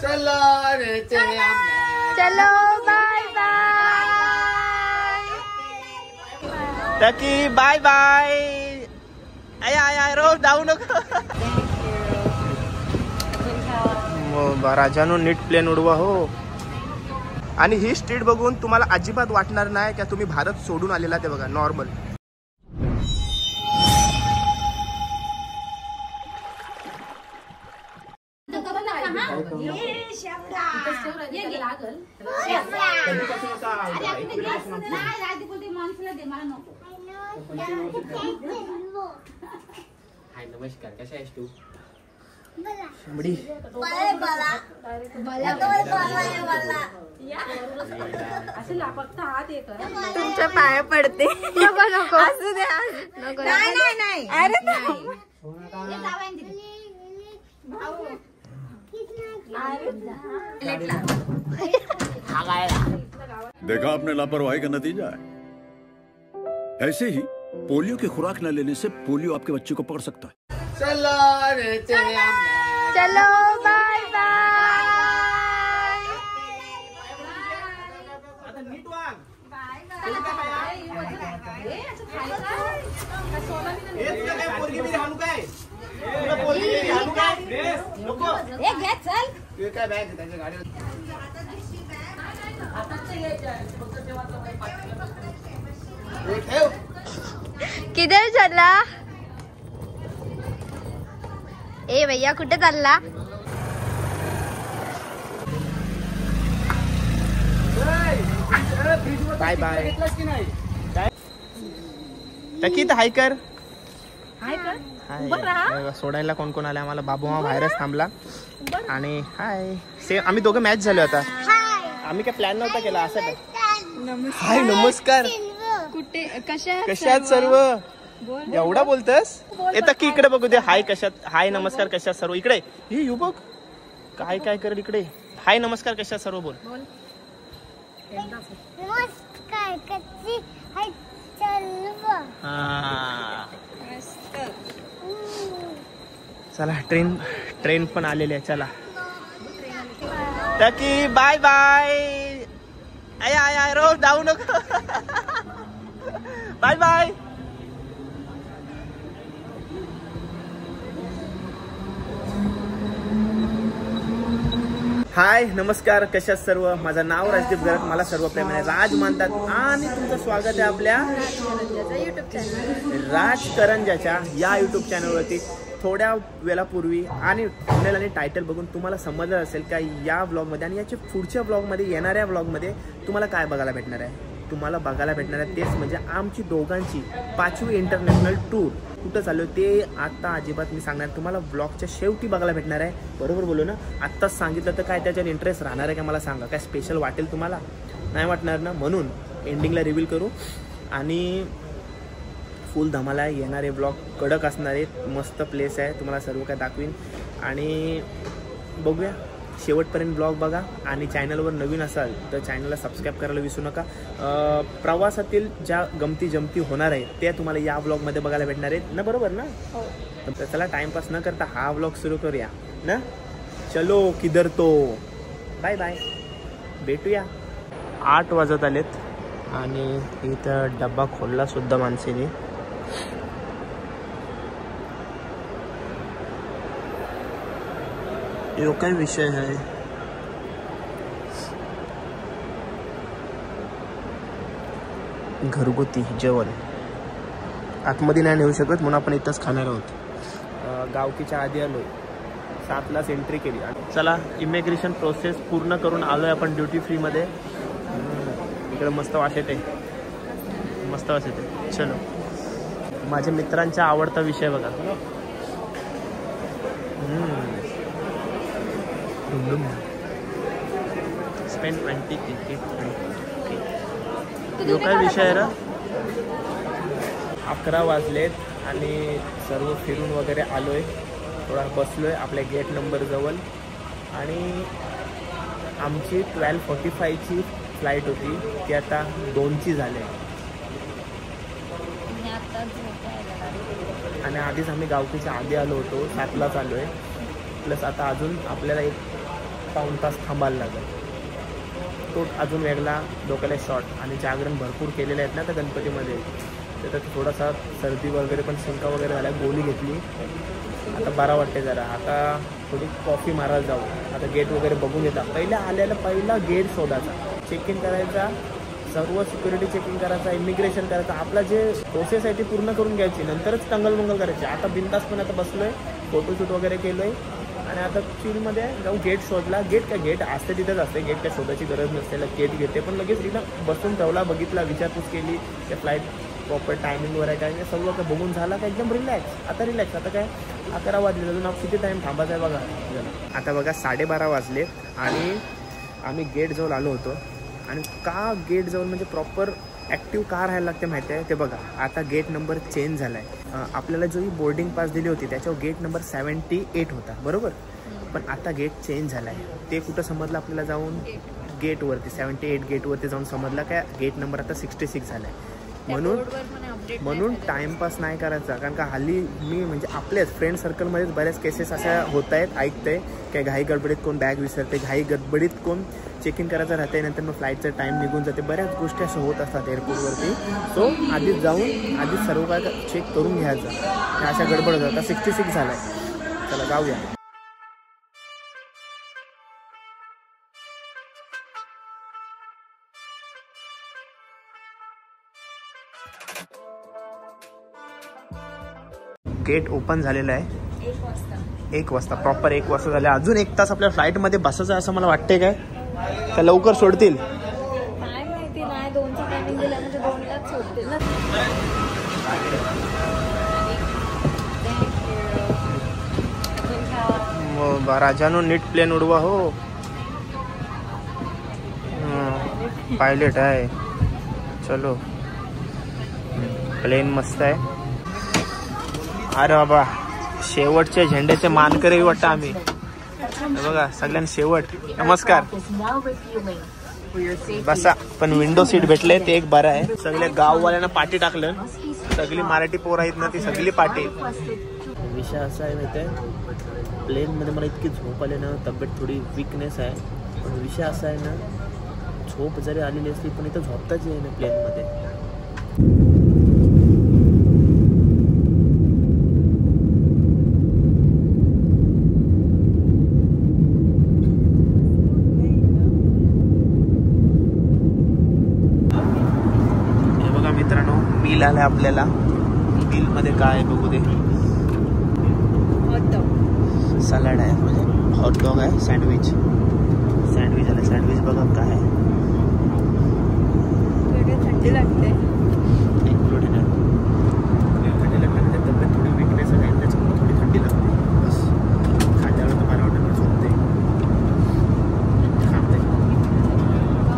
चलो रे चलो बाय बाय टकी बाय बाय. आय रोज जाऊ नको. राजानो नीट प्लेन उडवा हो. आणि ही स्ट्रीट बघून तुम्हाला अजिबात वाटणार नाही की तुम्ही भारत सोडून आलेला. ते बघा नॉर्मल. हाय नमस्कार, कशा आहेस तू? तुमच्या पाया पडते. नको नको असू द्या. नको नाही. अरे देखा आपने लापरवाही का नतीजा है. ऐसे ही पोलियो की खुराक न लेने से पोलियो आपके बच्चे को पकड़ सकता है. चलो रे चलो बाय बाय. किधर चला? ए भैया कुठे चालला? Bye bye. टकी तर हाय कर. हाय. सोडायला कोण कोण आले आम्हाला? बाबूमा बाहेरच थांबला. आणि हाय सेम आम्ही दोघं मॅच झालो आता. आम्ही काय प्लॅन नव्हता केला असं. हाय नमस्कार. कुठे कशात सर्व? एवढा बोलतस? येतं की इकडे बघू दे. हाय कशात? हाय नमस्कार कशात सर्व? इकडे ही यू बघ काय काय करेल इकडे. हाय नमस्कार कशात सर्व? बोल. चला ट्रेन पण आलेली आहे. चला टकी बाय बाय. आय रोज जाऊ नको. Bye bye. हाय नमस्कार कशात सर्व? माझं नाव राजदीप गरत. मला सर्व प्रेमाने राज मानतात आणि तुमचं स्वागत आहे आपल्या राजकरंजाच्या या युट्यूब चॅनलवरती. थोड्या वेळापूर्वी आणि थंबनेल आणि टायटल बघून तुम्हाला समजलं असेल का या ब्लॉगमध्ये आणि याच्या पुढच्या ब्लॉगमध्ये येणाऱ्या ब्लॉगमध्ये तुम्हाला काय बघायला भेटणार आहे. तुम्हाला बघायला भेटणार आहे तेच म्हणजे आमची दोघांची 5वी इंटरनॅशनल टूर. कुठं चालू ते आता अजिबात मी सांगणार. तुम्हाला ब्लॉगच्या शेवटी बघायला भेटणार आहे. बरोबर बोलू ना? आत्ताच सांगितलं तर काय त्याच्यावर इंटरेस्ट राहणार आहे का मला सांगा. काय स्पेशल वाटेल तुम्हाला? नाही वाटणार ना? म्हणून एंडिंगला रिव्हील करू. आणि फुल धमाला येणारे ब्लॉग कडक असणार आहेत. मस्त प्लेस आहे. तुम्हाला सर्व काय दाखवीन. आणि बघूया शेवटपर्यंत ब्लॉग बघा. आणि चॅनलवर नवीन असाल तर चॅनलला सबस्क्राईब करायला विसरू नका. प्रवासातील ज्या गमती जमती होणार आहेत त्या तुम्हाला या ब्लॉगमध्ये बघायला भेटणार आहेत ना? बरोबर ना? तर चला टाइमपास न करता हा ब्लॉग सुरू करूया ना. चलो किधर तो. Bye bye. भेटूया. 8 वाजत आलेत आणि इथं डब्बा खोलला सुद्धा माणसेने. यो काय विषय आहे? घरगुती जेवण आतमध्ये नाही नेऊ शकत म्हणून आपण इथंच खाणार आहोत. गावकीच्या आधी आलो. 7लाच एंट्री केली. चला इमिग्रेशन प्रोसेस पूर्ण करून आलोय आपण ड्युटी फ्री मध्ये. इकडे मस्त वास येते. मस्त वास येते. चलो. माझ्या मित्रांचा आवडता विषय बघा. Spend 20 ticket. जो काय विषय आहे ना. 11 वाजलेत आणि सर्व फिरून वगैरे आलोय. थोडा बसलोय आपल्या गेट नंबर जवळ. आणि आमची 12:45ची फ्लाईट होती ती आता 2ची झाली. आणि आधीच आम्ही गावकीच्या आधी आलो होतो. 7लाच आलो आहे. प्लस आता अजून आपल्याला एक पाऊण तास थांबायला लागेल. तो अजून वेगळा डोक्याला शॉट. आणि जागरण भरपूर केलेले आहेत ना त्या गणपतीमध्ये, त्याच्यात थोडासा सर्दी वगैरे पण शिंका वगैरे झाला. गोळी घेतली, आता बरा वाटते जरा. आता थोडी कॉफी मारायला जाऊ. आता गेट वगैरे बघून येतात. पहिला गेट शोधायचा, चेक इन करायचा, सर्व सिक्युरिटी चेकिंग करायचा, इमिग्रेशन करायचं, आपला जे प्रोसेस आहे ती पूर्ण करून घ्यायची, नंतरच टंगलमंगल करायची. आता बिनतास पण आता बसलो आहे, फोटोशूट वगैरे केलं आहे आणि आता चिलमध्ये जाऊ. गेट शोधला. गेट असते तिथेच असते, गेट काय शोधायची गरज नसते. गेट घेते पण लगेच तिथं बसून ठेवला, बघितला, विचारपूस केली, त्या फ्लाईट प्रॉपर टायमिंगवर आहे काय, सर्व काय बघून झाला का एकदम रिलॅक्स. आता काय 11 वाजले, अजून किती टाईम थांबायचा आहे बघा. आता बघा 12:30 वाजले आणि आम्ही गेट जवळ आलो होतो. आणि का गेट जवळ म्हणजे प्रॉपर ॲक्टिव्ह का राहायला लागते माहिती आहे ते बघा. आता गेट नंबर चेंज झाला आहे. आपल्याला जो ही बोर्डिंग पास दिली होती त्याच्यावर गेट नंबर 78 होता बरोबर, पण आता गेट चेंज झाला आहे. ते कुठं समजलं आपल्याला जाऊन गेटवरती 78 गेटवरती जाऊन समजलं काय गेट नंबर आता 66 झाला आहे. म्हणून टाईमपास नाही करायचा, कारण का हल्ली मी म्हणजे आपल्याच फ्रेंड सर्कलमध्येच बऱ्याच केसेस अशा होत आहेत, ऐकते काय घाई गडबडीत कोण बॅग विसरते, घाई गडबडीत कोण चेक इन करायचं राहते, नंतर मग फ्लाईटचा टाईम निघून जाते. बऱ्याच गोष्टी अशा होत असतात एअरपोर्टवरती. सो आधीच जाऊन आधीच सर्व काय चेक करून घ्यायचं. अशा गडबड होतात. आता 66 झाला आहे. चला जाऊया. गेट ओपन झालेलं आहे 1 वाजता प्रॉपर 1 वाजता झाले. अजून 1 तास आपल्या फ्लाईटमध्ये बसायचं असं मला वाटते काय, का लवकर सोडतील काय माहिती नाही. 2चा टायमिंग दिला म्हणजे 2लाच सोडतील ना. राजानो नीट प्लेन उडवा हो. पायलट आहे. चलो प्लेन मस्त आहे. अरे बाबा शेवटच्या झेंड्याचे मानकरी वाटतं आम्ही. बघा सगळ्यांना शेवट नमस्कार. बसा. पण विंडो सीट भेटले ते एक बरं आहे. सगळे गाववाल्यांना पाठी टाकलं. सगळी मराठी पोरं आहेत ना ती सगळी पाठी. विषय असा आहे माहिती आहे, प्लेनमध्ये मला इतकी झोप आली ना, तब्येत थोडी विकनेस आहे. पण विषय असा आहे ना, झोप जरी आलेली असली पण इथं झोपताच आहे ना प्लेनमध्ये. बिल आलंय आपल्याला. बिल मध्ये काय आहे बघू दे. सलाड आहे म्हणजे हॉटडॉग आहे, सँडविच आलं. सँडविच बघा काय आहे. थंडी लागते. एक प्लेट आहे. थंडी लागते. तब्येत थोडी विकनेस आहे त्याच्यामुळे थोडी थंडी लागते. बस खाद्यावर तर मला वाटतं झोपते. खाते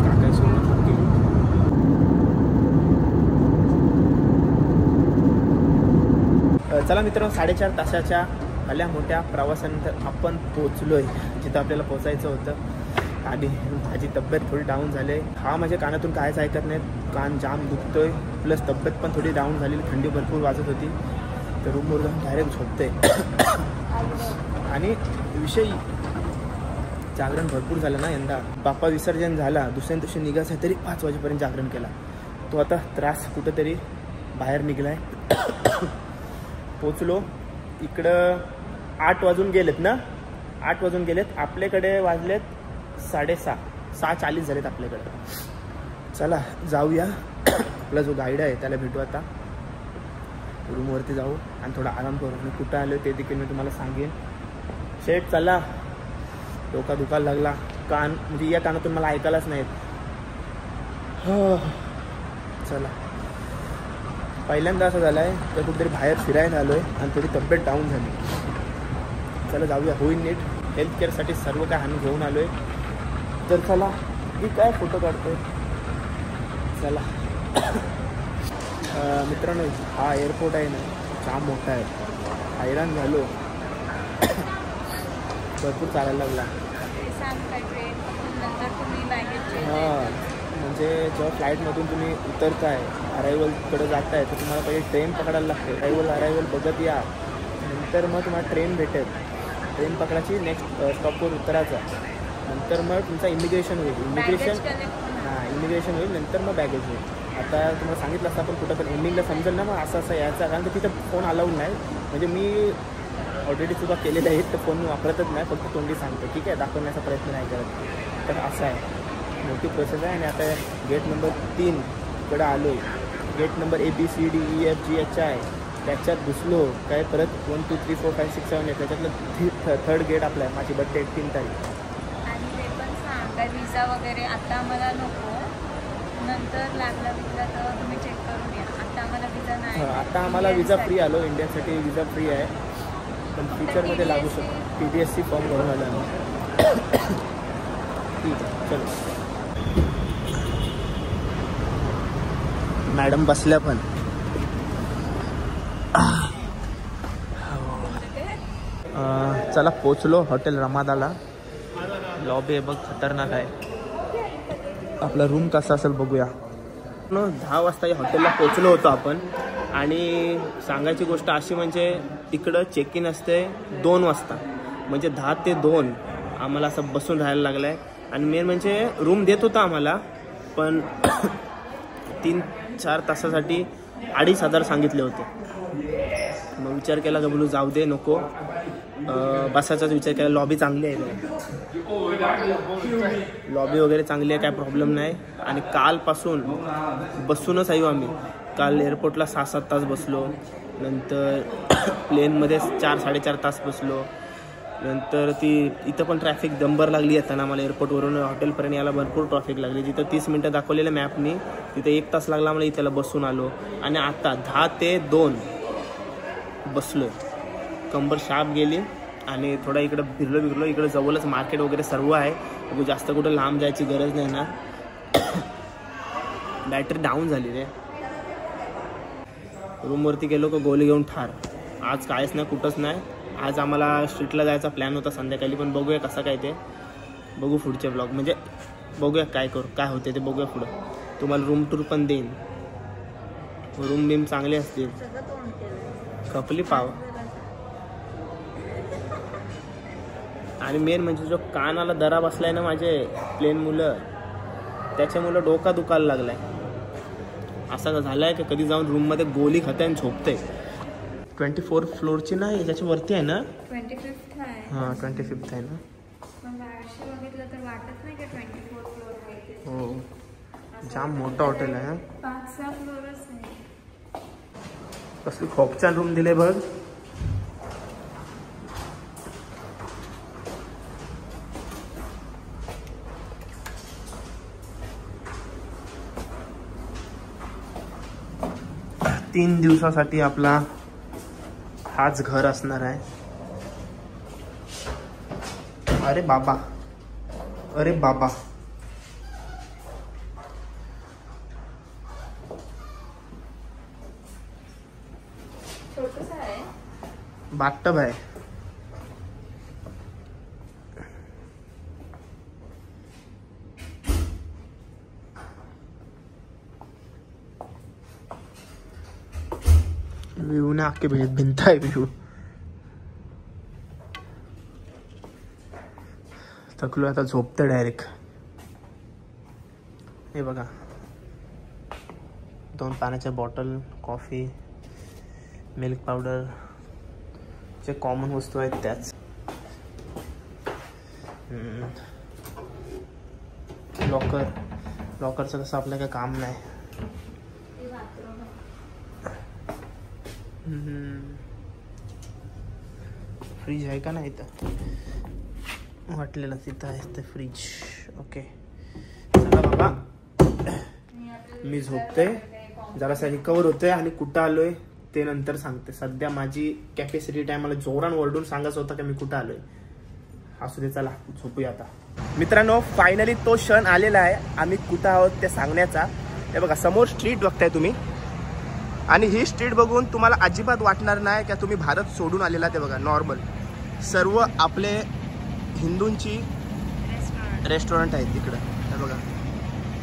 काकासोबत चला मित्रांनो, 4.5 तासाच्या भल्या मोठ्या प्रवासानंतर आपण पोचलोय जिथं आपल्याला पोचायचं होतं. आणि माझी तब्येत थोडी डाऊन झाली. हा माझ्या कानातून कायच ऐकत नाही, कान जाम दुखतोय, प्लस तब्येत पण थोडी डाऊन झालेली, थंडी भरपूर वाजत होती. तर रूमवर जाऊन डायरेक्ट झोपतोय. आणि विषय जागरण भरपूर झालं ना यंदा. बाप्पा विसर्जन झाला, दुसऱ्या दिवशी निघायचं तरी 5 वाजेपर्यंत जागरण केला. तो आता त्रास कुठंतरी बाहेर निघलाय. पोचलो इकडं 8 वाजून गेलेत ना. 8 वाजून गेलेत. आपल्याकडे वाजलेत 6:40 झालेत आपल्याकडे. चला जाऊया. आपला जो गाईड आहे त्याला भेटू. आता रूमवरती जाऊ आणि थोडा आराम करू. मी कुठं आलो ते देखील मी तुम्हाला सांगेन. शेट चला. डोका दुखायला लागला. कान म्हणजे या कानातून मला ऐकायलाच नाहीत. चला. पहिल्यांदा असं झालं आहे तर कुठेतरी बाहेर फिरायला आलो आहे आणि थोडी तब्येत डाऊन झाली. चला जाऊया, होईल नीट. हेल्थ केअरसाठी सर्व काय आम्ही घेऊन आलो आहे. तर चला मी काय फोटो काढतोय. चला मित्रांनो, हा एअरपोर्ट आहे ना जाम मोठा आहे. हैराण झालो. भरपूर चालायला लागला. हां म्हणजे जेव्हा फ्लाईटमधून तुम्ही उतरताय, अरायवलकडे जाताय तर तुम्हाला पहिले ट्रेन पकडायला लागते. अरायवल बघत या, नंतर मग तुम्हाला ट्रेन भेटेल. ट्रेन पकडायची, नेक्स्ट स्टॉपवर उतरायचा. नंतर मग तुमचं इमिग्रेशन होईल. इमिग्रेशन होईल, नंतर मग बॅगेज होईल. आता तुम्हाला सांगितलं असतं आपण कुठं पण एंडिंगला समजेल ना मग असं यायचं, कारण की तिथं फोन अलाउड नाही. म्हणजे मी ऑलरेडी सुद्धा केलेले आहेत तर फोन वापरतच नाही, फक्त तोंडी सांगतो. ठीक आहे, दाखवण्याचा प्रयत्न नाही करत. तर असं आहे, मोठी प्रोसेस आहे. आणि आता गेट नंबर 3 कडे आलो आहे. गेट नंबर ABCDEFGHI त्याच्यात घुसलो काय, परत 1 2 3 4 5 6 7 8 त्याच्यातलं थर्ड गेट आपला आहे. माझी बर्थडे 3 तारीख. आणि ते पण सांग काय विजा वगैरे आता आम्हाला नको, नंतर लागला विजा तर तुम्ही चेक करून या. आता आम्हाला विजा नाही. आता आम्हाला विजा फ्री आलो, इंडियासाठी विजा फ्री आहे, पण फ्युचरमध्ये लागू शकतो. PBSC फॉर्म भरून आला आम्ही. ठीक आहे, चलो. मॅडम बसल्या पण. चला पोचलो हॉटेल रमादाला. लॉबी बघ खतरनाक आहे. आपला रूम कसा असेल बघूया. 10 वाजता या हॉटेलला पोचलो होतो आपण. आणि सांगायची गोष्ट अशी म्हणजे तिकडं चेक इन असते 2 वाजता, म्हणजे 10 ते 2 आम्हाला असं बसून राहायला लागलं आहे. आणि मेन म्हणजे रूम देत होता आम्हाला, पण 3-4 तासासाठी 2,500 सांगितले होते. मग विचार केला का बोलू जाऊ दे, नको बसायचाच विचार केला. लॉबी चांगली आहे, लॉबी वगैरे चांगली आहे, काय प्रॉब्लेम नाही. आणि कालपासून बसूनच आहे आम्ही. काल एअरपोर्टला 6-7 तास बसलो, नंतर प्लेनमध्ये 4-4.5 तास बसलो. नंतर ती इथं पण ट्रॅफिक दंबर लागली येताना. मला एअरपोर्टवरून हॉटेलपर्यंत यायला भरपूर ट्रॅफिक लागली. जिथं 30 मिनटं दाखवलेलं मॅपनी, तिथं 1 तास लागला मला इथं बसून आलो. आणि आता 10 ते 2 बसलो, कंबर शार्प गेली. आणि थोडा इकडं फिरलो. इकडं जवळच मार्केट वगैरे सर्व आहे, जास्त कुठं लांब जायची गरज नाही ना. बॅटरी डाऊन झाली रे. रूमवरती गेलो का गोली घेऊन ठार. आज कायच नाही, कुठंच नाही. आज आम्हाला स्ट्रीटला जायचा प्लॅन होता संध्याकाळी, पण बघूया कसं काय ते. बघू पुढचे ब्लॉग, म्हणजे बघूया काय होते ते बघूया पुढं. तुम्हाला रूम टूर पण देईन. रूम बीम चांगले असतील. खपली पाव. आणि मेन म्हणजे जो कानाला दरा बसलाय ना माझे प्लेन मुलं, त्याच्यामुळं डोका दुखायला लागलाय. असं झालंय की कधी जाऊन रूममध्ये गोली खाते आणि झोपते. 24 फ्लोअरची नाही, त्याच्यावरती आहे ना. 25th आहे. हां 25th आहे ना. बघितलं तर वाटत नाही की 24 फ्लोअर आहे. हो, जाम मोठं हॉटेल आहे. 5-6 फ्लोअरच आहे. कसली खूप छान रूम दिले बघ. तीन दिवसासाठी आपला हाच घर असणार आहे. अरे बाबा, अरे बाबा. छोटंसं आहे, बाथटब आहे. व्यू ने आके भिंत आहे व्यू. थकलो आता, झोपते डायरेक्ट. हे बघा, 2 पाण्याच्या बॉटल, कॉफी, मिल्क पावडर, जे कॉमन वस्तू आहेत त्याच. लॉकरचं कसं आपलं काय काम नाही. फ्रीज आहे का नाही इथं, वाटलेलं तिथं आहे ते फ्रीज. ओके चला बाबा, मी झोपते जरासा, रिकवर होते. आणि कुठं आलोय ते नंतर सांगते. सध्या माझी कॅपॅसिटी टाइम मला जोरान वरडून सांगायचं होतं की मी कुठं आलोय. असू दे, चला झोपूया आता. मित्रांनो, फायनली तो क्षण आलेला आहे आम्ही कुठं आहोत ते सांगण्याचा. हे बघा समोर स्ट्रीट बघताय तुम्ही, आणि ही स्ट्रीट बघून तुम्हाला अजिबात वाटणार नाही की तुम्ही भारत सोडून आलेला. ते बघा नॉर्मल सर्व आपले हिंदूंची रेस्टॉरंट आहेत तिकडं. हे बघा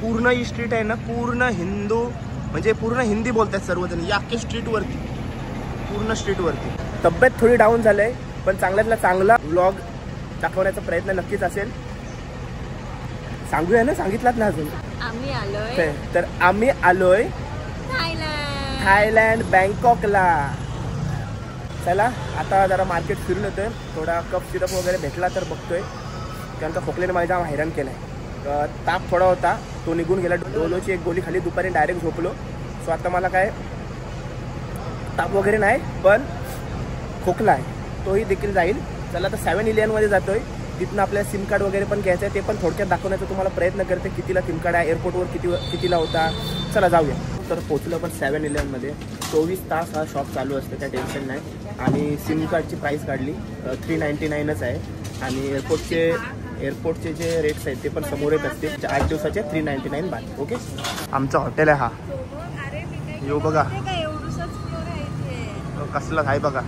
पूर्ण ही स्ट्रीट आहे ना, पूर्ण हिंदू, म्हणजे पूर्ण हिंदी बोलतात सर्वजण या अख्ख्या स्ट्रीटवरती, पूर्ण स्ट्रीटवरती. तब्येत थोडी डाऊन झाली आहे, पण चांगल्यातला चांगला व्लॉग दाखवण्याचा प्रयत्न नक्कीच असेल. सांगूया ना, सांगितलात ना अजून. आम्ही आलोय तर आम्ही आलोय थायलंड बँकॉकला. चला आता जरा मार्केट फिरून येतोय, थोडा कप सिरप वगैरे भेटला तर बघतोय. त्यांचा खोकल्याने माझ्या जाम हैराण केलाय. ताप थोडा होता तो निघून गेला. डोलोची एक गोळी खाली दुपारी डायरेक्ट झोपलो. सो आता मला काय ताप वगैरे नाही, पण खोकला आहे तोही देखील जाईल. चला आता 7-Elevenमध्ये जातोय. तिथून आपल्याला सिम कार्ड वगैरे पण घ्यायचं आहे, ते पण थोडक्यात दाखवण्याचा तुम्हाला प्रयत्न करते. कितीला सिम कार्ड आहे, एअरपोर्टवर कितीला होता. चला जाऊया. तर पोचलो पण 7-Elevenमध्ये. 24 तास हा शॉप चालू असते, काय टेन्शन नाही. आणि सिम कार्डची प्राईस काढली 399च आहे. आणि एअरपोर्टचे जे रेट्स आहेत ते पण समोर येत असते. 8 दिवसाचे 399 बाय. ओके, आमचं हॉटेल आहे हा. येऊ बघा कसला आहे बघा.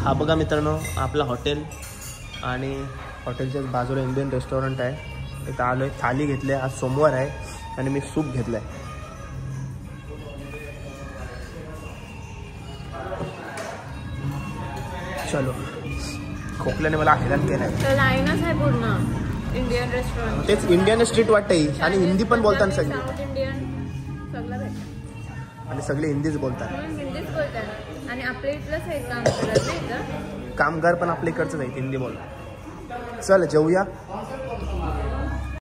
हा बघा मित्रांनो आपला हॉटेल. आणि हॉटेलच्याच बाजूला इंडियन रेस्टॉरंट आहे. इथं आलो आहे, थाली घेतली आहे. आज सोमवार आहे आणि मी सूप घेतलं आहे. चलो, खोकल्याने मला हैराण केलं आहे. लाईनच आहे पूर्ण इंडियन रेस्टॉरंट. तेच इंडियन स्ट्रीट वाटते. आणि हिंदी पण बोलतात सगळे. साऊथ इंडियन सगळं भेटतं आणि सगळे हिंदीच बोलतात. हिंदीच बोलतात. आणि आपल्या इथलंच आहे काम करत नाही का, कामगार पण आपल्या इकडचंच आहेत, हिंदी बोलतात. चल जेवूया.